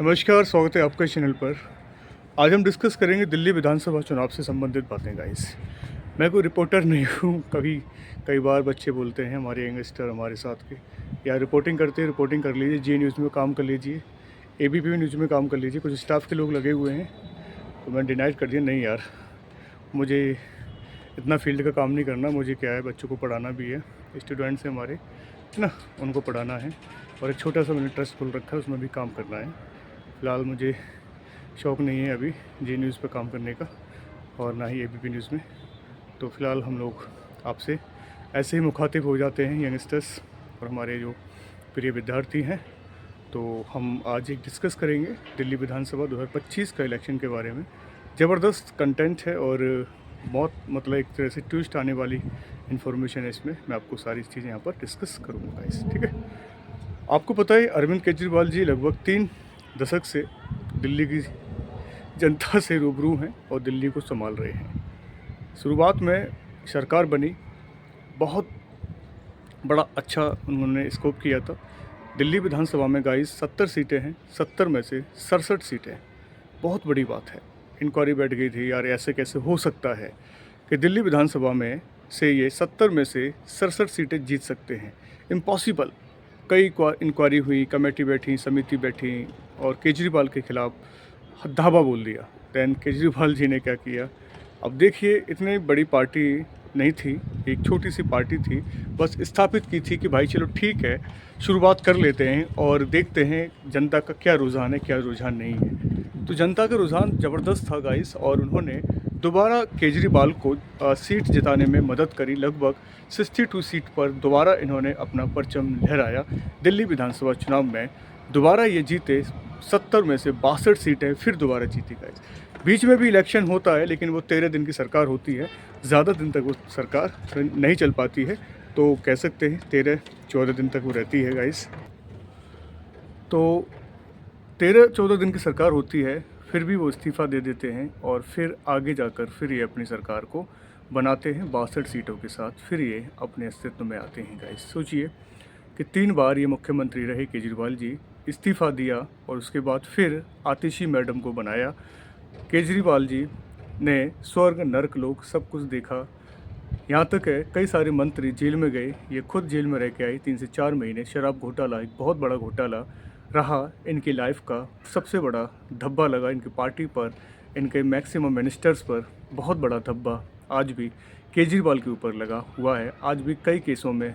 नमस्कार, स्वागत है आपका इस चैनल पर। आज हम डिस्कस करेंगे दिल्ली विधानसभा चुनाव से संबंधित बातें गाइस। मैं कोई रिपोर्टर नहीं हूँ। कई बार बच्चे बोलते हैं, हमारे यंगस्टर हमारे साथ के, यार रिपोर्टिंग करते हैं, रिपोर्टिंग कर लीजिए, जी न्यूज़ में काम कर लीजिए, एबीपी न्यूज़ में काम कर लीजिए। कुछ स्टाफ के लोग लगे हुए हैं, तो मैंने डिनाइड कर दिया, नहीं यार मुझे इतना फील्ड का काम नहीं करना। मुझे क्या है, बच्चों को पढ़ाना भी है, स्टूडेंट्स हैं हमारे, है ना, उनको पढ़ाना है, और एक छोटा सा मैंने ट्रस्ट खोल रखा है, उसमें भी काम करना है। फ़िलहाल मुझे शौक़ नहीं है अभी जी न्यूज़ पे काम करने का, और ना ही एबीपी न्यूज़ में। तो फ़िलहाल हम लोग आपसे ऐसे ही मुखातिब हो जाते हैं, यंगस्टर्स और हमारे जो प्रिय विद्यार्थी हैं। तो हम आज एक डिस्कस करेंगे दिल्ली विधानसभा 2025 का इलेक्शन के बारे में। ज़बरदस्त कंटेंट है और बहुत मतलब एक तरह से ट्विस्ट आने वाली इन्फॉर्मेशन है इसमें। मैं आपको सारी चीज़ें यहाँ पर डिस्कस करूँगा गाइस, ठीक है। आपको पता है अरविंद केजरीवाल जी लगभग 3 दशक से दिल्ली की जनता से रूबरू हैं और दिल्ली को संभाल रहे हैं। शुरुआत में सरकार बनी, बहुत बड़ा अच्छा उन्होंने स्कोप किया था। दिल्ली विधानसभा में गाइस 70 सीटें हैं, 70 में से 67 सीटें, बहुत बड़ी बात है। इंक्वायरी बैठ गई थी, यार ऐसे कैसे हो सकता है कि दिल्ली विधानसभा में से ये 70 में से 67 सीटें जीत सकते हैं, इम्पॉसिबल। कई इंक्वायरी हुई, कमेटी बैठी, समिति बैठी, और केजरीवाल के खिलाफ धावा बोल दिया। दैन केजरीवाल जी ने क्या किया, अब देखिए इतनी बड़ी पार्टी नहीं थी, एक छोटी सी पार्टी थी, बस स्थापित की थी कि भाई चलो ठीक है, शुरुआत कर लेते हैं और देखते हैं जनता का क्या रुझान है, क्या रुझान नहीं है। तो जनता का रुझान ज़बरदस्त था गाइस, और उन्होंने दोबारा केजरीवाल को सीट जिताने में मदद करी। लगभग 62 सीट पर दोबारा इन्होंने अपना परचम लहराया। दिल्ली विधानसभा चुनाव में दोबारा ये जीते, 70 में से 62 सीटें फिर दोबारा जीती गई। बीच में भी इलेक्शन होता है, लेकिन वो 13 दिन की सरकार होती है, ज़्यादा दिन तक वो सरकार नहीं चल पाती है। तो कह सकते हैं 13-14 दिन तक वो रहती है गाइस। तो 13-14 दिन की सरकार होती है, फिर भी वो इस्तीफ़ा दे देते हैं, और फिर आगे जाकर फिर ये अपनी सरकार को बनाते हैं 62 सीटों के साथ, फिर ये अपने अस्तित्व में आते हैं गाइस। सोचिए कि 3 बार ये मुख्यमंत्री रहे केजरीवाल जी, इस्तीफ़ा दिया और उसके बाद फिर आतिशी मैडम को बनाया। केजरीवाल जी ने स्वर्ग नर्क लोक सब कुछ देखा, यहाँ तक है कई सारे मंत्री जेल में गए, ये खुद जेल में रह के आई 3 से 4 महीने। शराब घोटाला एक बहुत बड़ा घोटाला रहा इनकी लाइफ का, सबसे बड़ा धब्बा लगा इनकी पार्टी पर, इनके मैक्सिमम मिनिस्टर्स पर बहुत बड़ा धब्बा आज भी केजरीवाल के ऊपर लगा हुआ है। आज भी कई केसों में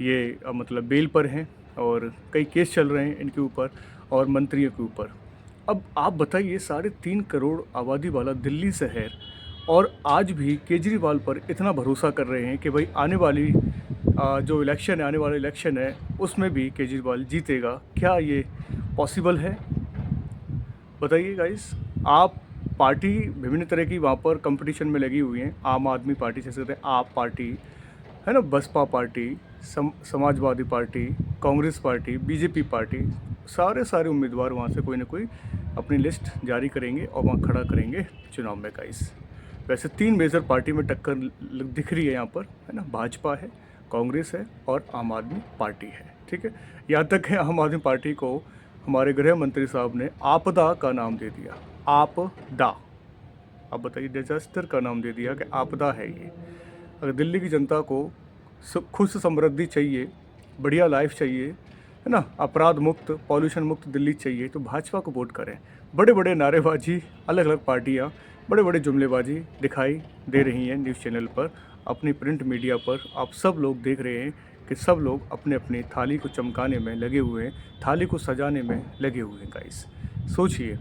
ये मतलब बेल पर हैं, और कई केस चल रहे हैं इनके ऊपर और मंत्रियों के ऊपर। अब आप बताइए, 3.5 करोड़ आबादी वाला दिल्ली शहर, और आज भी केजरीवाल पर इतना भरोसा कर रहे हैं कि भाई आने वाली जो इलेक्शन है, आने वाला इलेक्शन है, उसमें भी केजरीवाल जीतेगा। क्या ये पॉसिबल है? बताइए गाइस। आप पार्टी विभिन्न तरह की वहाँ पर कंपटीशन में लगी हुई हैं। आम आदमी पार्टी, जैसे कहते हैं आप पार्टी, है ना, Baspa party, Samajwadi party, Congress party, BJP party, सारे उम्मीदवार वहाँ से कोई ना कोई अपनी लिस्ट जारी करेंगे और वहाँ खड़ा करेंगे चुनाव में गाइस। वैसे 3 मेजर पार्टी में टक्कर दिख रही है यहाँ पर, है ना, भाजपा है, कांग्रेस है और आम आदमी पार्टी है, ठीक है। यहाँ तक है आम आदमी पार्टी को हमारे गृह मंत्री साहब ने आपदा का नाम दे दिया, आपदा। अब बताइए, डिजास्टर का नाम दे दिया कि आपदा है ये। अगर दिल्ली की जनता को खुश समृद्धि चाहिए, बढ़िया लाइफ चाहिए, है ना, अपराध मुक्त, पॉल्यूशन मुक्त दिल्ली चाहिए, तो भाजपा को वोट करें। बड़े बड़े नारेबाजी, अलग अलग पार्टियाँ बड़े बड़े जुमलेबाजी दिखाई दे रही हैं न्यूज़ चैनल पर, अपनी प्रिंट मीडिया पर। आप सब लोग देख रहे हैं कि सब लोग अपने अपने थाली को चमकाने में लगे हुए हैं, थाली को सजाने में लगे हुए हैं गाइस। सोचिए,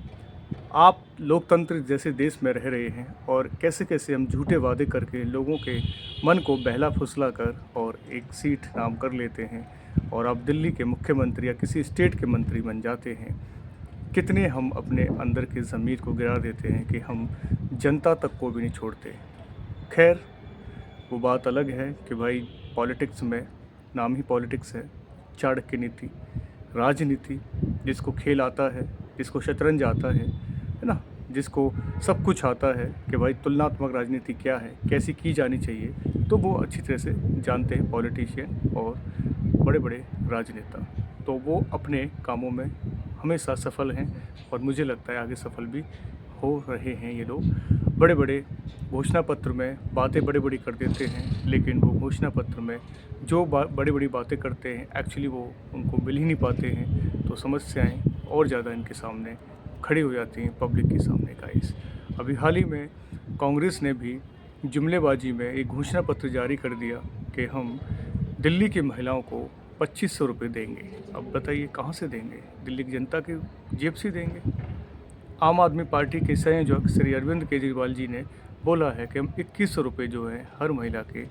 आप लोकतंत्र जैसे देश में रह रहे हैं, और कैसे कैसे हम झूठे वादे करके लोगों के मन को बहला फुसला कर और एक सीट नाम कर लेते हैं, और आप दिल्ली के मुख्यमंत्री या किसी स्टेट के मंत्री बन जाते हैं। कितने हम अपने अंदर की ज़मीर को गिरा देते हैं कि हम जनता तक को भी नहीं छोड़ते। खैर, वो बात अलग है कि भाई पॉलिटिक्स में नाम ही पॉलिटिक्स है, चाणक्य नीति, राजनीति, जिसको खेल आता है, जिसको शतरंज आता है ना, जिसको सब कुछ आता है कि भाई तुलनात्मक राजनीति क्या है, कैसी की जानी चाहिए, तो वो अच्छी तरह से जानते हैं पॉलिटिशियन और बड़े बड़े राजनेता। तो वो अपने कामों में हमेशा सफल हैं और मुझे लगता है आगे सफल भी हो रहे हैं। ये लोग बड़े बड़े घोषणा पत्र में बातें बड़ी बड़ी कर देते हैं, लेकिन वो घोषणा पत्र में जो बड़ी बड़ी बातें करते हैं एक्चुअली वो उनको मिल ही नहीं पाते हैं, तो समस्याएं और ज़्यादा इनके सामने खड़ी हो जाती हैं पब्लिक के सामने गाइस। अभी हाल ही में कांग्रेस ने भी जुमलेबाजी में एक घोषणा पत्र जारी कर दिया कि हम दिल्ली की महिलाओं को 2500 रुपये देंगे। अब बताइए कहाँ से देंगे? दिल्ली की जनता की जेब से देंगे। आम आदमी पार्टी के संयोजक श्री अरविंद केजरीवाल जी ने बोला है कि हम 2100 रुपये जो है हर महिला के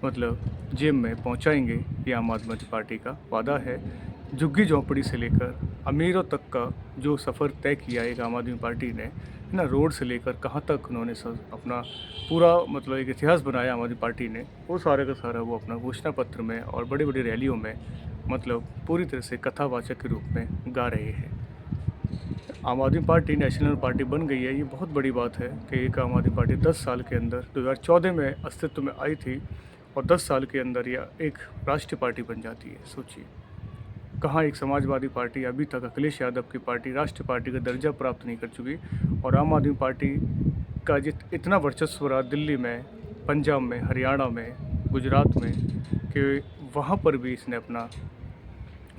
मतलब जेब में पहुंचाएंगे। ये आम आदमी पार्टी का वादा है। झुग्गी झोंपड़ी से लेकर अमीरों तक का जो सफ़र तय किया एक आम आदमी पार्टी ने, है ना, रोड से लेकर कहाँ तक उन्होंने अपना पूरा मतलब एक इतिहास बनाया आम आदमी पार्टी ने, वो सारा का सारा वो अपना घोषणा पत्र में और बड़ी बड़ी रैलियों में मतलब पूरी तरह से कथावाचक के रूप में गा रहे हैं। आम आदमी पार्टी नेशनल पार्टी बन गई है। ये बहुत बड़ी बात है कि एक आम आदमी पार्टी 10 साल के अंदर 2014 में अस्तित्व में आई थी और 10 साल के अंदर यह एक राष्ट्रीय पार्टी बन जाती है। सोचिए, कहाँ एक समाजवादी पार्टी अभी तक अखिलेश यादव की पार्टी राष्ट्रीय पार्टी का दर्जा प्राप्त नहीं कर चुकी, और आम आदमी पार्टी का इतना वर्चस्व रहा दिल्ली में, पंजाब में, हरियाणा में, गुजरात में, कि वहाँ पर भी इसने अपना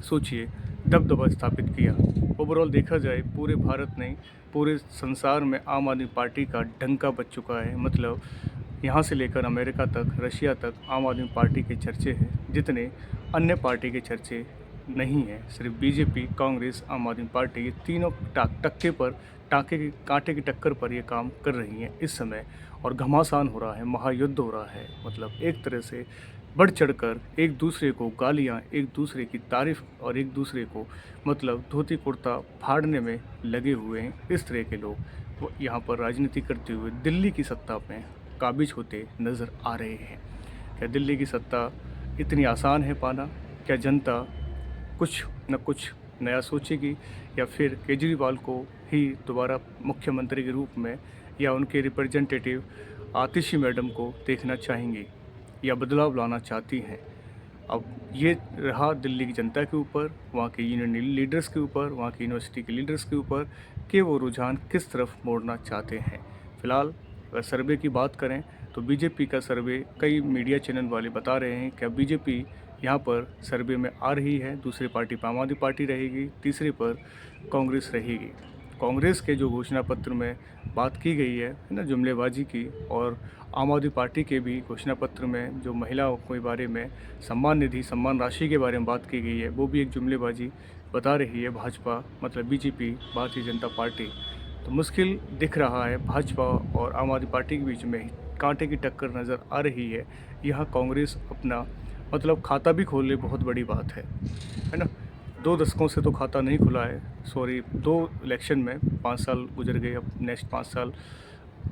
सोचिए दबदबा स्थापित किया। ओवरऑल देखा जाए पूरे भारत नहीं पूरे संसार में आम आदमी पार्टी का डंका बज चुका है। मतलब यहाँ से लेकर अमेरिका तक, रशिया तक आम आदमी पार्टी के चर्चे हैं, जितने अन्य पार्टी के चर्चे नहीं हैं। सिर्फ बीजेपी, कांग्रेस, आम आदमी पार्टी, ये तीनों टाँके की कांटे की टक्कर पर ये काम कर रही हैं इस समय, और घमासान हो रहा है, महायुद्ध हो रहा है। मतलब एक तरह से बढ़ चढ़कर एक दूसरे को गालियाँ, एक दूसरे की तारीफ़ और एक दूसरे को मतलब धोती कुर्ता फाड़ने में लगे हुए हैं। इस तरह के लोग वो यहाँ पर राजनीति करते हुए दिल्ली की सत्ता में काबिज होते नज़र आ रहे हैं। क्या दिल्ली की सत्ता इतनी आसान है पाना? क्या जनता कुछ न कुछ नया सोचेगी, या फिर केजरीवाल को ही दोबारा मुख्यमंत्री के रूप में या उनके रिप्रेजेंटेटिव आतिशी मैडम को देखना चाहेंगी या बदलाव लाना चाहती हैं? अब ये रहा दिल्ली की जनता के ऊपर, वहाँ के यूनियन लीडर्स के ऊपर, वहाँ की यूनिवर्सिटी के लीडर्स के ऊपर कि वो रुझान किस तरफ मोड़ना चाहते हैं। फ़िलहाल अगर सर्वे की बात करें तो बीजेपी का सर्वे कई मीडिया चैनल वाले बता रहे हैं कि अब बीजेपी यहाँ पर सर्वे में आ रही है। दूसरी पार्टी पर आम आदमी पार्टी रहेगी, तीसरे पर कांग्रेस रहेगी। कांग्रेस के जो घोषणा पत्र में बात की गई है ना, जुमलेबाजी की, और आम आदमी पार्टी के भी घोषणा पत्र में जो महिलाओं के बारे में सम्मान निधि, सम्मान राशि के बारे में बात की गई है, वो भी एक जुमलेबाजी बता रही है भाजपा, मतलब बीजेपी, भारतीय जनता पार्टी। तो मुश्किल दिख रहा है भाजपा और आम आदमी पार्टी के बीच में कांटे की टक्कर नज़र आ रही है। यहाँ कांग्रेस अपना मतलब खाता भी खोल ले, बहुत बड़ी बात है ना। 2 दशकों से तो खाता नहीं खुला है, 2 इलेक्शन में 5 साल गुजर गए। अब नेक्स्ट 5 साल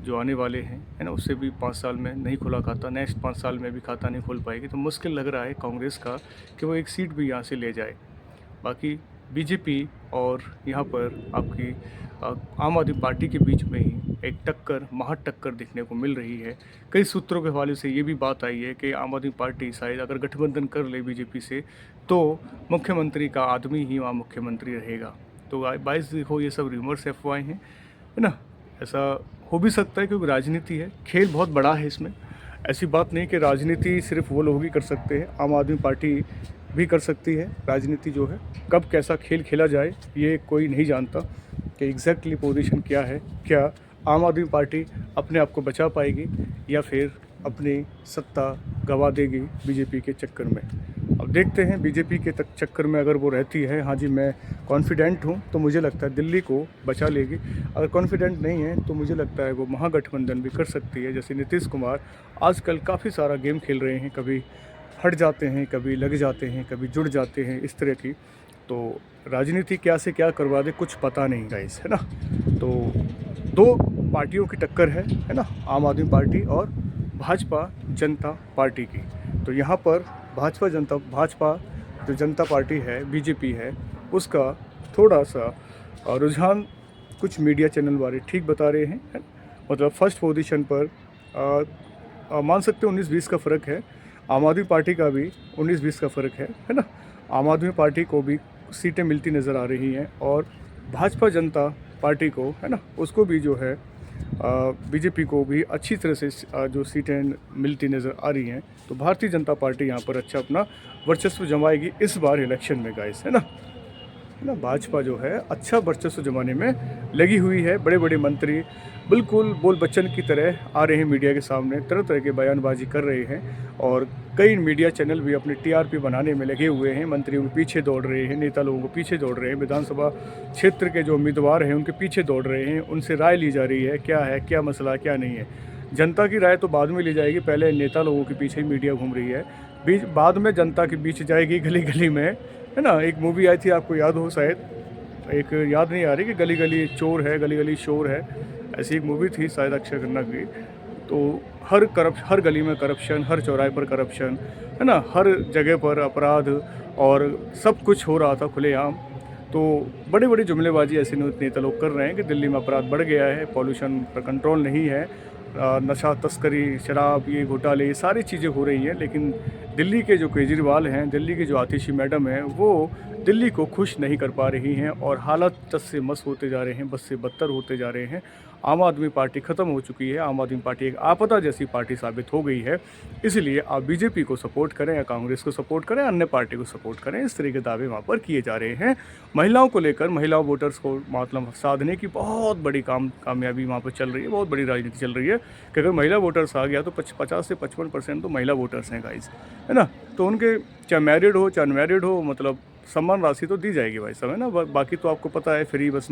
जो आने वाले हैं, है ना, उससे भी 5 साल में नहीं खुला खाता, नेक्स्ट 5 साल में भी खाता नहीं खुल पाएगी। तो मुश्किल लग रहा है कांग्रेस का कि वो एक सीट भी यहाँ से ले जाए। बाकी बीजेपी और यहाँ पर आपकी आम आदमी पार्टी के बीच में ही एक टक्कर, महा टक्कर देखने को मिल रही है। कई सूत्रों के हवाले से ये भी बात आई है कि आम आदमी पार्टी शायद अगर गठबंधन कर ले बीजेपी से, तो मुख्यमंत्री का आदमी ही वहाँ मुख्यमंत्री रहेगा। तो 22 देखो, ये सब रूमर्स, अफवाहें हैं, है ना। ऐसा हो भी सकता है क्योंकि राजनीति है, खेल बहुत बड़ा है इसमें। ऐसी बात नहीं कि राजनीति सिर्फ वो लोग ही कर सकते हैं, आम आदमी पार्टी भी कर सकती है। राजनीति जो है, कब कैसा खेल खेला जाए ये कोई नहीं जानता कि एग्जैक्टली पोजीशन क्या है। क्या आम आदमी पार्टी अपने आप को बचा पाएगी या फिर अपनी सत्ता गंवा देगी बीजेपी के चक्कर में? अब देखते हैं बीजेपी के चक्कर में अगर वो रहती है। हाँ जी, मैं कॉन्फिडेंट हूँ, तो मुझे लगता है दिल्ली को बचा लेगी। अगर कॉन्फिडेंट नहीं है तो मुझे लगता है वो महागठबंधन भी कर सकती है। जैसे नीतीश कुमार आजकल काफ़ी सारा गेम खेल रहे हैं, कभी हट जाते हैं, कभी लग जाते हैं, कभी जुड़ जाते हैं, इस तरह की। तो राजनीति क्या से क्या करवा दे कुछ पता नहीं गाइस, है ना। तो 2 पार्टियों की टक्कर है ना, आम आदमी पार्टी और भाजपा जनता पार्टी की। तो यहाँ पर भाजपा जो जनता पार्टी है, बीजेपी है, उसका थोड़ा सा रुझान कुछ मीडिया चैनल वाले ठीक बता रहे हैं, है? मतलब फर्स्ट पोजीशन पर मान सकते हो 19-20 का फ़र्क है। आम आदमी पार्टी का भी 19-20 का फ़र्क है ना। आम आदमी पार्टी को भी सीटें मिलती नज़र आ रही हैं और भाजपा जनता पार्टी को, है ना, उसको भी जो है बीजेपी को भी अच्छी तरह से जो सीटें मिलती नज़र आ रही हैं। तो भारतीय जनता पार्टी यहाँ पर अच्छा अपना वर्चस्व जमाएगी इस बार इलेक्शन में गाइस, है ना। भाजपा जो है अच्छा वर्चस्व जमाने में लगी हुई है। बड़े बड़े मंत्री बिल्कुल बोल बच्चन की तरह आ रहे हैं मीडिया के सामने, तरह तरह के बयानबाजी कर रहे हैं और कई मीडिया चैनल भी अपने टीआरपी बनाने में लगे हुए हैं। मंत्रियों के पीछे दौड़ रहे हैं, नेता लोगों के पीछे दौड़ रहे हैं, विधानसभा क्षेत्र के जो उम्मीदवार हैं उनके पीछे दौड़ रहे हैं, उनसे राय ली जा रही है क्या मसला क्या नहीं है। जनता की राय तो बाद में ली जाएगी, पहले नेता लोगों के पीछे ही मीडिया घूम रही है, बाद में जनता के बीच जाएगी गली गली में, है ना। एक मूवी आई थी, आपको याद हो शायद, एक याद नहीं आ रही कि गली गली चोर है गली गली शोर है, ऐसी एक मूवी थी शायद अक्षय खन्ना की। तो हर गली में करप्शन, हर चौराहे पर करप्शन, है ना, हर जगह पर अपराध और सब कुछ हो रहा था खुलेआम। तो बड़े बड़े जुमलेबाजी ऐसे नेता लोग कर रहे हैं कि दिल्ली में अपराध बढ़ गया है, पॉल्यूशन पर कंट्रोल नहीं है, नशा तस्करी, शराब, ये घोटाले, ये सारी चीज़ें हो रही हैं। लेकिन दिल्ली के जो केजरीवाल हैं, दिल्ली की जो आतिशी मैडम हैं, वो दिल्ली को खुश नहीं कर पा रही हैं और हालात टस से मस होते जा रहे हैं, बस से बदतर होते जा रहे हैं। आम आदमी पार्टी ख़त्म हो चुकी है, आम आदमी पार्टी एक आपदा जैसी पार्टी साबित हो गई है। इसलिए आप बीजेपी को सपोर्ट करें या कांग्रेस को सपोर्ट करें, अन्य पार्टी को सपोर्ट करें, इस तरह के दावे वहाँ पर किए जा रहे हैं। महिलाओं को लेकर, महिला वोटर्स को मतलब साधने की बहुत बड़ी कामयाबी वहाँ पर चल रही है, बहुत बड़ी राजनीति चल रही है कि अगर महिला वोटर्स आ गया तो 50 से 55% तो महिला वोटर्स हैं गाइस, है ना। तो उनके चाहे मैरिड हो चाहे अनमैरिड हो, मतलब सम्मान राशि तो दी जाएगी भाई साहब, है ना। बाकी तो आपको पता है फ्री बस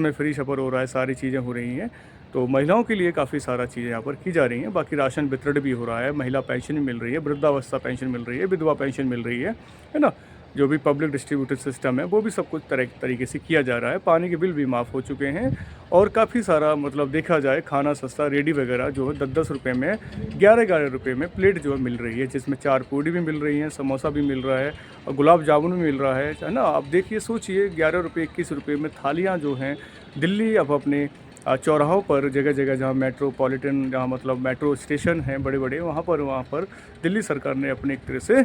में फ्री सफ़र हो रहा है, सारी चीज़ें हो रही हैं। तो महिलाओं के लिए काफ़ी सारा चीज़ें यहाँ पर की जा रही हैं। बाकी राशन वितरण भी हो रहा है, महिला पेंशन भी मिल रही है, वृद्धावस्था पेंशन मिल रही है, विधवा पेंशन मिल रही है ना। जो भी पब्लिक डिस्ट्रीब्यूटेड सिस्टम है वो भी सब कुछ तरीके से किया जा रहा है। पानी के बिल भी माफ़ हो चुके हैं और काफ़ी सारा मतलब देखा जाए खाना सस्ता, रेडी वगैरह जो है 10-10 रुपये में, 11-11 रुपये में प्लेट जो है मिल रही है, जिसमें 4 पूड़ी भी मिल रही हैं, समोसा भी मिल रहा है और गुलाब जामुन भी मिल रहा है ना। अब देखिए, सोचिए 11 रुपये 21 रुपये में थालियाँ जो हैं दिल्ली अब अपने चौराहों पर, जगह जगह जहाँ मेट्रोपॉलिटन, जहाँ मतलब मेट्रो स्टेशन हैं बड़े बड़े, वहाँ पर दिल्ली सरकार ने अपने एक तरह से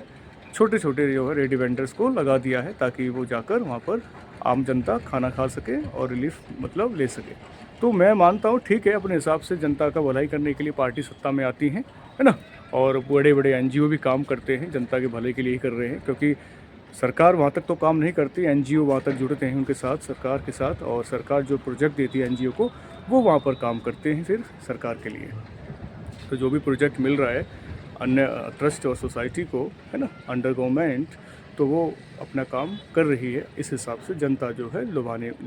छोटे छोटे जो है रेडी वेंडर्स को लगा दिया है ताकि वो जाकर वहाँ पर आम जनता खाना खा सके और रिलीफ मतलब ले सके। तो मैं मानता हूँ ठीक है, अपने हिसाब से जनता का भलाई करने के लिए पार्टी सत्ता में आती है ना। और बड़े बड़े एनजीओ भी काम करते हैं, जनता के भले के लिए ही कर रहे हैं, क्योंकि सरकार वहाँ तक तो काम नहीं करती, एनजीओ वहाँ तक जुड़ते हैं उनके साथ, सरकार के साथ, और सरकार जो प्रोजेक्ट देती है एनजीओ को, वो वहाँ पर काम करते हैं फिर सरकार के लिए। तो जो भी प्रोजेक्ट मिल रहा है अन्य ट्रस्ट और सोसाइटी को, है ना, अंडर गवर्नमेंट, तो वो अपना काम कर रही है। इस हिसाब से जनता जो है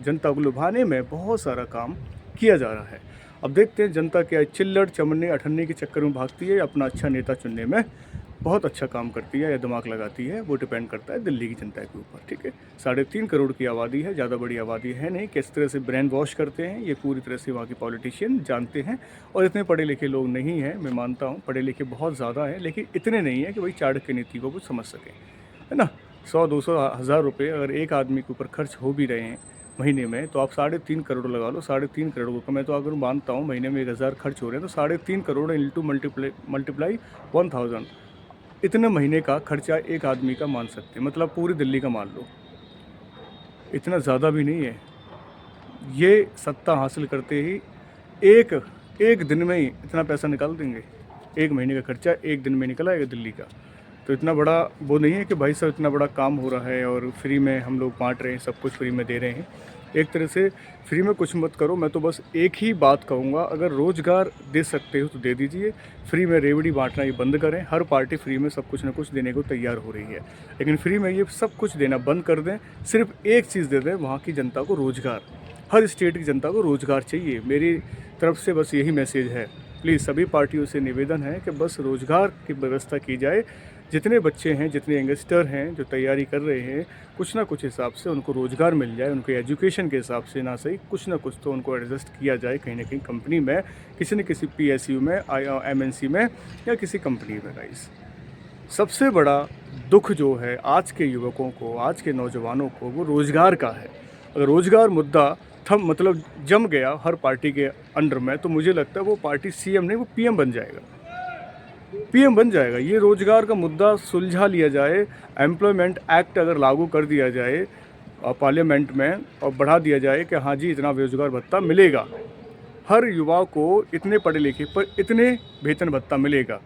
जनता को लुभाने में बहुत सारा काम किया जा रहा है। अब देखते हैं जनता क्या चिल्लड़ चमड़ने अठन्ने के चक्कर में भागती है या अपना अच्छा नेता चुनने में बहुत अच्छा काम करती है या दिमाग लगाती है, वो डिपेंड करता है दिल्ली की जनता के ऊपर, ठीक है। 3.5 करोड़ की आबादी है, ज़्यादा बड़ी आबादी है नहीं। किस तरह से ब्रेन वॉश करते हैं ये पूरी तरह से वहाँ के पॉलिटिशियन जानते हैं। और इतने पढ़े लिखे लोग नहीं हैं, मैं मानता हूँ पढ़े लिखे बहुत ज़्यादा हैं, लेकिन इतने नहीं हैं कि भाई चाणक्य नीति को कुछ समझ सकें, है ना। 100-200 हज़ार रुपये अगर एक आदमी के ऊपर खर्च हो भी रहे हैं महीने में, तो आप 3.5 करोड़ लगा लो। 3.5 करोड़ का मैं तो अगर मानता हूँ महीने में 1000 खर्च हो रहे हैं, तो 3.5 करोड़ इंटू मल्टीप्लाई 1000, इतने महीने का खर्चा एक आदमी का मान सकते हैं, मतलब पूरी दिल्ली का मान लो। इतना ज़्यादा भी नहीं है। ये सत्ता हासिल करते ही एक दिन में ही इतना पैसा निकाल देंगे। एक महीने का खर्चा एक दिन में निकल आएगा दिल्ली का। तो इतना बड़ा वो नहीं है कि भाई साहब इतना बड़ा काम हो रहा है और फ्री में हम लोग बांट रहे हैं, सब कुछ फ्री में दे रहे हैं। एक तरह से फ्री में कुछ मत करो। मैं तो बस एक ही बात कहूँगा, अगर रोज़गार दे सकते हो तो दे दीजिए। फ्री में रेवड़ी बांटना ये बंद करें। हर पार्टी फ्री में सब कुछ ना कुछ देने को तैयार हो रही है, लेकिन फ्री में ये सब कुछ देना बंद कर दें। सिर्फ एक चीज़ दे दें, वहाँ की जनता को रोज़गार। हर स्टेट की जनता को रोज़गार चाहिए। मेरी तरफ से बस यही मैसेज है। प्लीज़ सभी पार्टियों से निवेदन है कि बस रोज़गार की व्यवस्था की जाए। जितने बच्चे हैं, जितने यंगस्टर हैं जो तैयारी कर रहे हैं, कुछ ना कुछ हिसाब से उनको रोज़गार मिल जाए। उनके एजुकेशन के हिसाब से ना सही, कुछ ना कुछ तो उनको एडजस्ट किया जाए कहीं ना कहीं कंपनी में, किसी न किसी PSU में, MNC में या किसी कंपनी में। गाइस, सबसे बड़ा दुख जो है आज के युवकों को, आज के नौजवानों को, वो रोज़गार का है। अगर रोज़गार मुद्दा मतलब जम गया हर पार्टी के अंडर में, तो मुझे लगता है वो पार्टी CM नहीं, वो PM बन जाएगा। PM बन जाएगा। ये रोज़गार का मुद्दा सुलझा लिया जाए, एम्प्लॉयमेंट एक्ट अगर लागू कर दिया जाए, पार्लियामेंट में और बढ़ा दिया जाए कि हाँ जी इतना रोजगार भत्ता मिलेगा, हर युवा को इतने पढ़े लिखे पर इतने वेतन भत्ता मिलेगा।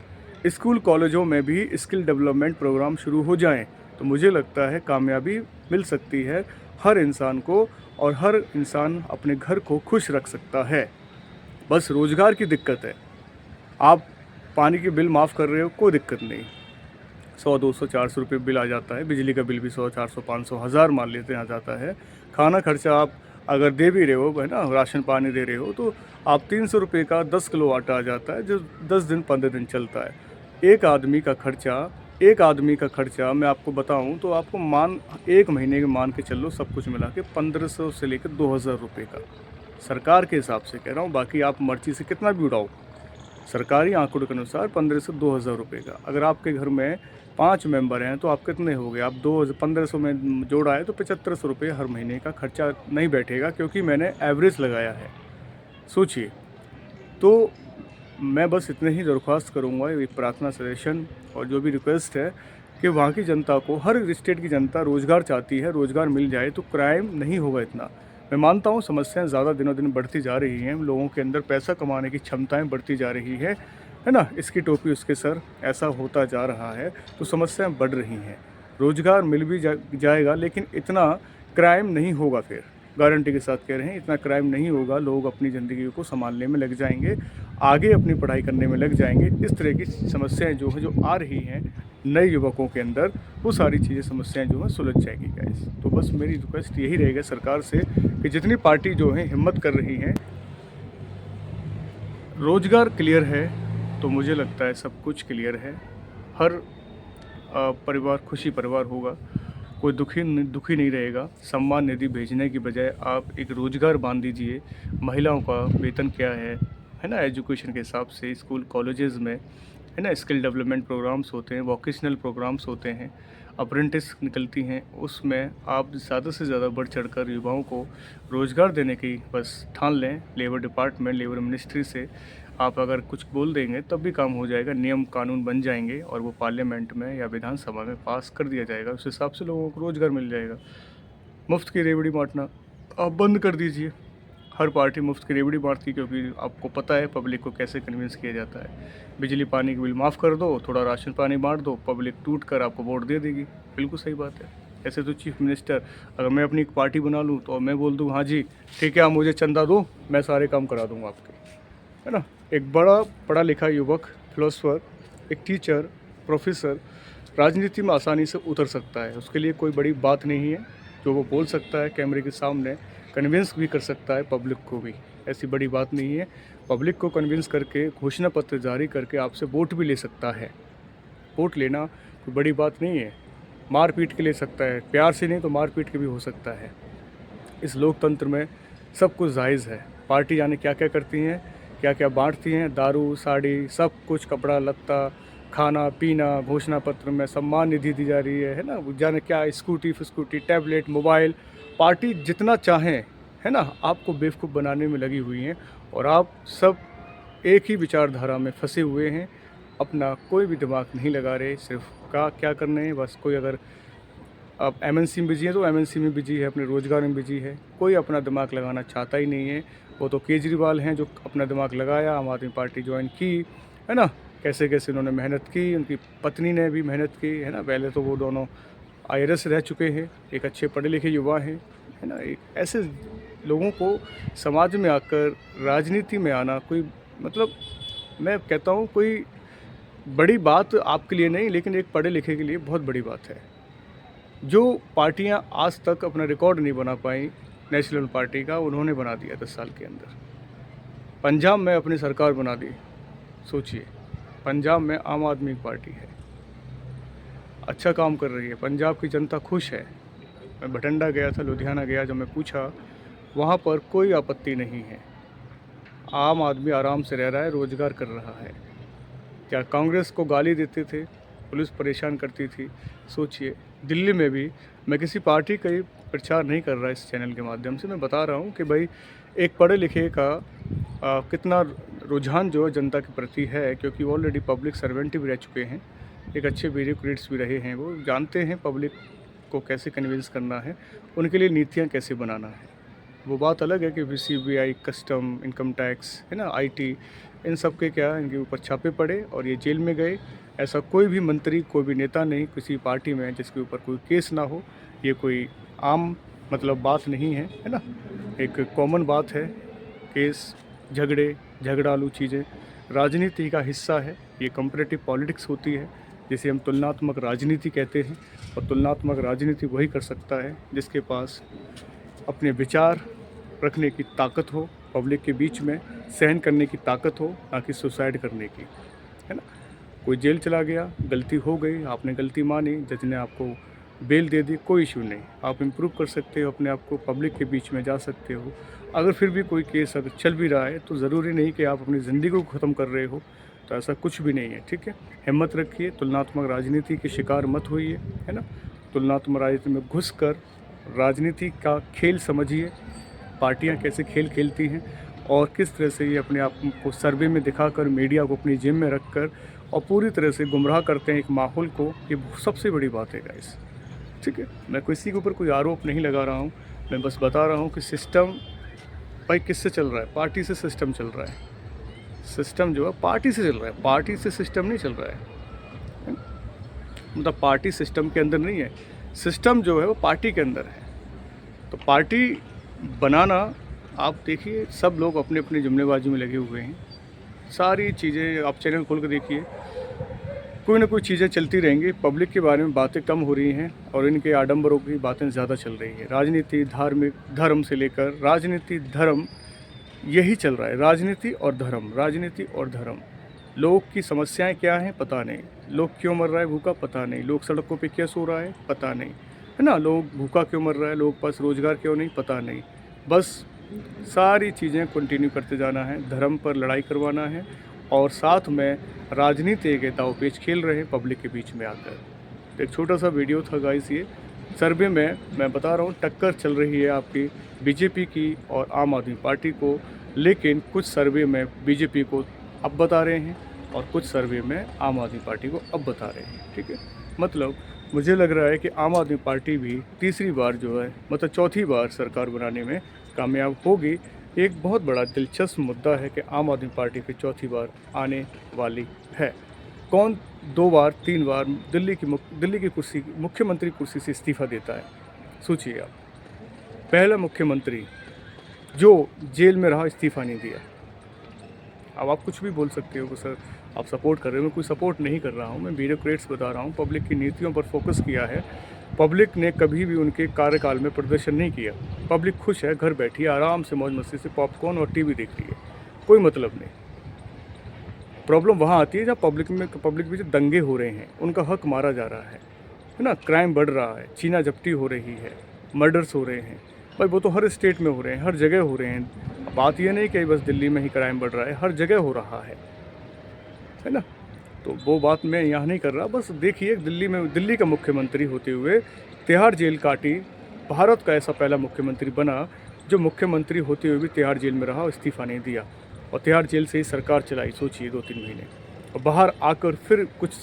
स्कूल कॉलेजों में भी स्किल डेवलपमेंट प्रोग्राम शुरू हो जाएं तो मुझे लगता है कामयाबी मिल सकती है हर इंसान को, और हर इंसान अपने घर को खुश रख सकता है। बस रोज़गार की दिक्कत है। आप पानी की बिल माफ़ कर रहे हो, कोई दिक्कत नहीं, 100 200 400 रुपये बिल आ जाता है। बिजली का बिल भी 100 400 500 हज़ार मान लेते हैं आ जाता है। खाना खर्चा आप अगर दे भी रहे हो, है ना, राशन पानी दे रहे हो, तो आप 300 रुपये का 10 किलो आटा आ जाता है जो 10 दिन 15 दिन चलता है। एक आदमी का खर्चा मैं आपको बताऊं तो आपको एक महीने के मान के चल लो, सब कुछ मिला के 1500 से लेकर 2000 रुपये का, सरकार के हिसाब से कह रहा हूँ, बाकी आप मर्जी से कितना भी उड़ाओ। सरकारी आंकड़ों के अनुसार 1500 से 2000 रुपये का। अगर आपके घर में 5 मेंबर हैं तो आप कितने हो गए, आप 1500 में जोड़ा है तो 7500 रुपये हर महीने का खर्चा नहीं बैठेगा, क्योंकि मैंने एवरेज लगाया है। सोचिए, तो मैं बस इतने ही दरख्वास्त करूँगा, एक प्रार्थना सजेशन और जो भी रिक्वेस्ट है कि वहाँ की जनता को, हर स्टेट की जनता रोज़गार चाहती है, रोज़गार मिल जाए तो क्राइम नहीं होगा इतना। मैं मानता हूँ समस्याएं ज़्यादा दिनों दिन बढ़ती जा रही हैं, लोगों के अंदर पैसा कमाने की क्षमताएं बढ़ती जा रही है ना, इसकी टोपी उसके सर, ऐसा होता जा रहा है तो समस्याएं बढ़ रही हैं। रोज़गार मिल भी जाएगा लेकिन इतना क्राइम नहीं होगा, फिर गारंटी के साथ कह रहे हैं इतना क्राइम नहीं होगा। लोग अपनी ज़िंदगी को संभालने में लग जाएंगे, आगे अपनी पढ़ाई करने में लग जाएंगे। इस तरह की समस्याएं जो है, जो आ रही हैं नए युवकों के अंदर, वो सारी चीज़ें समस्याएं जो हैं सुलझ जाएगी गाइस। तो बस मेरी रिक्वेस्ट यही रहेगा सरकार से कि जितनी पार्टी जो है हिम्मत कर रही हैं, रोज़गार क्लियर है तो मुझे लगता है सब कुछ क्लियर है। हर परिवार खुशी परिवार होगा, कोई दुखी नहीं रहेगा। सम्मान निधि भेजने की बजाय आप एक रोज़गार बांध दीजिए। महिलाओं का वेतन क्या है ना, एजुकेशन के हिसाब से स्कूल कॉलेजेस में, है ना, स्किल डेवलपमेंट प्रोग्राम्स होते हैं, वोकेशनल प्रोग्राम्स होते हैं, अप्रेंटिस निकलती हैं, उसमें आप ज़्यादा से ज़्यादा बढ़ चढ़कर युवाओं को रोज़गार देने की बस ठान लें। लेबर डिपार्टमेंट, लेबर मिनिस्ट्री से आप अगर कुछ बोल देंगे तब भी काम हो जाएगा, नियम कानून बन जाएंगे और वो पार्लियामेंट में या विधानसभा में पास कर दिया जाएगा। उस हिसाब से लोगों को रोज़गार मिल जाएगा। मुफ्त की रेवड़ी बांटना आप बंद कर दीजिए। हर पार्टी मुफ्त की रेवड़ी बांटती, क्योंकि आपको पता है पब्लिक को कैसे कन्विंस किया जाता है। बिजली पानी की बिल माफ़ कर दो, थोड़ा राशन पानी बांट दो, पब्लिक टूट कर आपको वोट दे देगी। बिल्कुल सही बात है। ऐसे तो चीफ मिनिस्टर, अगर मैं अपनी एक पार्टी बना लूँ तो मैं बोल दूँ हाँ जी ठीक है, आप मुझे चंदा दो, मैं सारे काम करा दूँगा आपके, है ना। एक बड़ा पढ़ा लिखा युवक, फिलोसफर, एक टीचर, प्रोफेसर राजनीति में आसानी से उतर सकता है। उसके लिए कोई बड़ी बात नहीं है, जो वो बोल सकता है कैमरे के सामने, कन्विंस भी कर सकता है पब्लिक को भी। ऐसी बड़ी बात नहीं है। पब्लिक को कन्विंस करके, घोषणा पत्र जारी करके आपसे वोट भी ले सकता है। वोट लेना कोई बड़ी बात नहीं है। मार पीट के ले सकता है, प्यार से नहीं तो मार पीट के भी हो सकता है। इस लोकतंत्र में सब कुछ जायज़ है। पार्टी जाने क्या क्या करती हैं, क्या क्या बांटती हैं, दारू साड़ी सब कुछ, कपड़ा लत्ता, खाना पीना, घोषणा पत्र में सम्मान निधि दी जा रही है ना, जाने क्या, स्कूटी फिस्कूटी, टैबलेट, मोबाइल। पार्टी जितना चाहें, है ना, आपको बेवकूफ़ बनाने में लगी हुई हैं और आप सब एक ही विचारधारा में फंसे हुए हैं। अपना कोई भी दिमाग नहीं लगा रहे, सिर्फ क्या करने हैं बस। कोई अगर आप एमएनसी में बिजी है तो एमएनसी में बिजी है, अपने रोज़गार में बिजी है, कोई अपना दिमाग लगाना चाहता ही नहीं है। वो तो केजरीवाल हैं जो अपना दिमाग लगाया, आम आदमी पार्टी ज्वाइन की, है ना, कैसे कैसे उन्होंने मेहनत की, उनकी पत्नी ने भी मेहनत की, है ना। पहले तो वो दोनों आईआरएस रह चुके हैं, एक अच्छे पढ़े लिखे युवा हैं, है ना। एक ऐसे लोगों को समाज में आकर राजनीति में आना कोई, मतलब मैं कहता हूँ कोई बड़ी बात आपके लिए नहीं, लेकिन एक पढ़े लिखे के लिए बहुत बड़ी बात है। जो पार्टियां आज तक अपना रिकॉर्ड नहीं बना पाई, नेशनल पार्टी का उन्होंने बना दिया 10 साल के अंदर। पंजाब में अपनी सरकार बना दी। सोचिए, पंजाब में आम आदमी की पार्टी है, अच्छा काम कर रही है, पंजाब की जनता खुश है। मैं भटिंडा गया था, लुधियाना गया, जब मैं पूछा वहाँ पर कोई आपत्ति नहीं है। आम आदमी आराम से रह रहा है, रोज़गार कर रहा है। क्या कांग्रेस को गाली देते थे, पुलिस परेशान करती थी? सोचिए, दिल्ली में भी, मैं किसी पार्टी का ही प्रचार नहीं कर रहा इस चैनल के माध्यम से, मैं बता रहा हूँ कि भाई एक पढ़े लिखे का कितना रुझान जो है जनता के प्रति है, क्योंकि ऑलरेडी पब्लिक सर्वेंट भी रह चुके हैं, एक अच्छे ब्यूरोक्रेट्स भी रहे हैं, वो जानते हैं पब्लिक को कैसे कन्विंस करना है, उनके लिए नीतियाँ कैसे बनाना है। वो बात अलग है कि सीबीआई, कस्टम, इनकम टैक्स, है ना, आईटी, इन सब के क्या इनके ऊपर छापे पड़े और ये जेल में गए। ऐसा कोई भी मंत्री, कोई भी नेता नहीं किसी पार्टी में जिसके ऊपर कोई केस ना हो। ये कोई आम मतलब बात नहीं है, है ना, एक कॉमन बात है। केस, झगड़े, झगड़ालू चीज़ें राजनीति का हिस्सा है। ये कंपैरेटिव पॉलिटिक्स होती है जिसे हम तुलनात्मक राजनीति कहते हैं। और तुलनात्मक राजनीति वही कर सकता है जिसके पास अपने विचार रखने की ताकत हो, पब्लिक के बीच में सहन करने की ताकत हो, ना कि सुसाइड करने की, है ना। कोई जेल चला गया, गलती हो गई, आपने गलती मानी, जज ने आपको बेल दे दी, कोई इशू नहीं, आप इम्प्रूव कर सकते हो अपने आप को, पब्लिक के बीच में जा सकते हो। अगर फिर भी कोई केस अगर चल भी रहा है तो ज़रूरी नहीं कि आप अपनी ज़िंदगी को ख़त्म कर रहे हो, तो ऐसा कुछ भी नहीं है, ठीक है। हिम्मत रखिए, तुलनात्मक राजनीति के शिकार मत होइए, है ना। तुलनात्मक राजनीति में घुसकर राजनीति का खेल समझिए, पार्टियां कैसे खेल खेलती हैं और किस तरह से ये अपने आप को सर्वे में दिखाकर, मीडिया को अपनी जेब में रखकर और पूरी तरह से गुमराह करते हैं एक माहौल को। ये सबसे बड़ी बात है गाइस, ठीक है। मैं किसी के ऊपर कोई आरोप नहीं लगा रहा हूँ, मैं बस बता रहा हूँ कि सिस्टम भाई किससे चल रहा है? पार्टी से सिस्टम चल रहा है। सिस्टम जो है पार्टी से चल रहा है, पार्टी से सिस्टम नहीं चल रहा है। मतलब पार्टी सिस्टम के अंदर नहीं है, सिस्टम जो है वो पार्टी के अंदर है। तो पार्टी बनाना, आप देखिए सब लोग अपने अपनी जुमलेबाजी में लगे हुए हैं। सारी चीज़ें आप चैनल खोल कर देखिए, कोई ना कोई चीज़ें चलती रहेंगी। पब्लिक के बारे में बातें कम हो रही हैं और इनके आडंबरों की बातें ज़्यादा चल रही है। राजनीति, धार्मिक, धर्म से लेकर राजनीति, धर्म, यही चल रहा है। राजनीति और धर्म, राजनीति और धर्म। लोग की समस्याएं क्या हैं पता नहीं, लोग क्यों मर रहा है भूखा पता नहीं, लोग सड़कों पे क्या सो रहा है पता नहीं, है ना, लोग भूखा क्यों मर रहा है, लोग पास रोज़गार क्यों नहीं पता नहीं। बस सारी चीज़ें कंटिन्यू करते जाना है, धर्म पर लड़ाई करवाना है और साथ में राजनीति के दांव-पेच खेल रहे हैं पब्लिक के बीच में आकर। एक छोटा सा वीडियो था गाइस, ये सर्वे में मैं बता रहा हूँ टक्कर चल रही है आपकी बीजेपी की और आम आदमी पार्टी को, लेकिन कुछ सर्वे में बीजेपी को अब बता रहे हैं और कुछ सर्वे में आम आदमी पार्टी को अब बता रहे हैं, ठीक है। मतलब मुझे लग रहा है कि आम आदमी पार्टी भी तीसरी बार जो है, मतलब चौथी बार सरकार बनाने में कामयाब होगी। एक बहुत बड़ा दिलचस्प मुद्दा है कि आम आदमी पार्टी फिर चौथी बार आने वाली है। कौन 2 बार 3 बार दिल्ली की कुर्सी, मुख्यमंत्री कुर्सी से इस्तीफ़ा देता है, सोचिए आप। पहला मुख्यमंत्री जो जेल में रहा, इस्तीफ़ा नहीं दिया। अब आप कुछ भी बोल सकते हो कि सर आप सपोर्ट कर रहे हो, मैं कोई सपोर्ट नहीं कर रहा हूँ, मैं ब्यूरोक्रेट्स बता रहा हूँ। पब्लिक की नीतियों पर फोकस किया है। पब्लिक ने कभी भी उनके कार्यकाल में प्रदर्शन नहीं किया। पब्लिक खुश है, घर बैठी आराम से मौज मस्ती से पॉपकॉर्न और टीवी देख रही है, कोई मतलब नहीं। प्रॉब्लम वहाँ आती है जब पब्लिक बीच दंगे हो रहे हैं, उनका हक मारा जा रहा है ना, क्राइम बढ़ रहा है, छीना झपटी हो रही है, मर्डर्स हो रहे हैं। भाई वो तो हर स्टेट में हो रहे हैं, हर जगह हो रहे हैं। बात ये नहीं कि बस दिल्ली में ही क्राइम बढ़ रहा है, हर जगह हो रहा है ना। तो वो बात मैं यहाँ नहीं कर रहा। बस देखिए दिल्ली का मुख्यमंत्री होते हुए तिहाड़ जेल काटी, भारत का ऐसा पहला मुख्यमंत्री बना जो मुख्यमंत्री होते हुए भी तिहाड़ जेल में रहा और इस्तीफ़ा नहीं दिया और तिहाड़ जेल से ही सरकार चलाई, सोचिए 2-3 महीने। और बाहर आकर फिर कुछ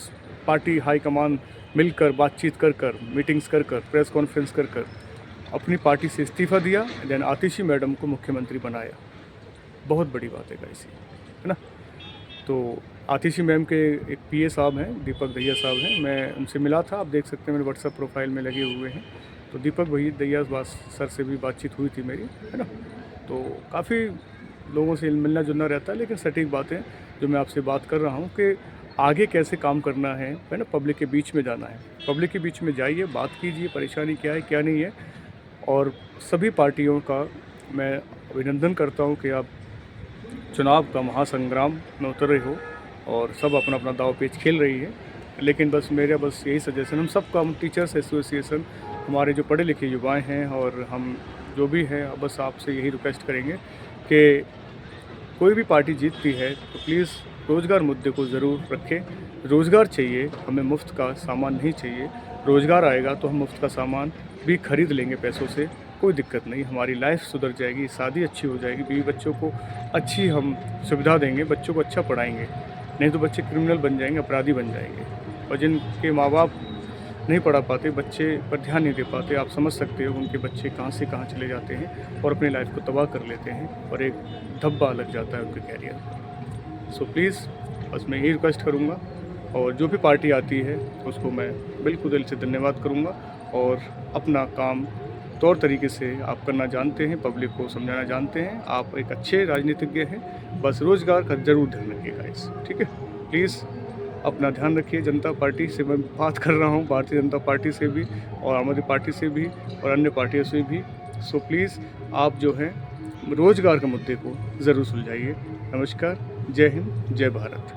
पार्टी हाईकमान मिलकर बातचीत कर मीटिंग्स कर प्रेस कॉन्फ्रेंस कर अपनी पार्टी से इस्तीफ़ा दिया, देन आतिशी मैडम को मुख्यमंत्री बनाया। बहुत बड़ी बात है गाइस, है ना। तो आतिशी मैम के एक पीए साहब हैं, दीपक दहिया साहब हैं, मैं उनसे मिला था, आप देख सकते हैं मेरे व्हाट्सएप प्रोफाइल में लगे हुए हैं। तो दीपक दहिया सर से भी बातचीत हुई थी मेरी, है ना। तो काफ़ी लोगों से मिलना जुलना रहता है, लेकिन सटीक बातें जो मैं आपसे बात कर रहा हूँ कि आगे कैसे काम करना है ना, पब्लिक के बीच में जाना है। पब्लिक के बीच में जाइए, बात कीजिए, परेशानी क्या है क्या नहीं है। और सभी पार्टियों का मैं अभिनंदन करता हूँ कि आप चुनाव का महासंग्राम में उतर रहे हो और सब अपना अपना दाव पेच खेल रही है। लेकिन बस मेरा यही सजेशन, हम सबका, हम टीचर्स एसोसिएशन, हमारे जो पढ़े लिखे युवाएं हैं और हम जो भी हैं, बस आपसे यही रिक्वेस्ट करेंगे कि कोई भी पार्टी जीतती है तो प्लीज़ रोज़गार मुद्दे को ज़रूर रखें। रोज़गार चाहिए, हमें मुफ्त का सामान नहीं चाहिए। रोज़गार आएगा तो हम मुफ्त का सामान भी खरीद लेंगे पैसों से, कोई दिक्कत नहीं। हमारी लाइफ सुधर जाएगी, शादी अच्छी हो जाएगी, बीवी बच्चों को अच्छी हम सुविधा देंगे, बच्चों को अच्छा पढ़ाएंगे। नहीं तो बच्चे क्रिमिनल बन जाएंगे, अपराधी बन जाएंगे। और जिनके माँ बाप नहीं पढ़ा पाते, बच्चे पर ध्यान नहीं दे पाते। आप समझ सकते हो उनके बच्चे कहाँ से कहाँ चले जाते हैं और अपनी लाइफ को तबाह कर लेते हैं और एक धब्बा लग जाता है उनके कैरियर पर। सो प्लीज़ बस मैं यही रिक्वेस्ट करूँगा, और जो भी पार्टी आती है उसको मैं बिल्कुल दिल से धन्यवाद करूँगा। और अपना काम तौर तरीके से आप करना जानते हैं, पब्लिक को समझाना जानते हैं, आप एक अच्छे राजनीतिज्ञ हैं। बस रोज़गार का ज़रूर ध्यान रखिएगा इस, ठीक है? प्लीज़ अपना ध्यान रखिए। जनता पार्टी से मैं बात कर रहा हूँ, भारतीय जनता पार्टी से भी और आम आदमी पार्टी से भी और अन्य पार्टियों से भी। सो प्लीज़ आप जो है रोज़गार के मुद्दे को ज़रूर सुलझाइए। नमस्कार, जय हिंद, जय भारत।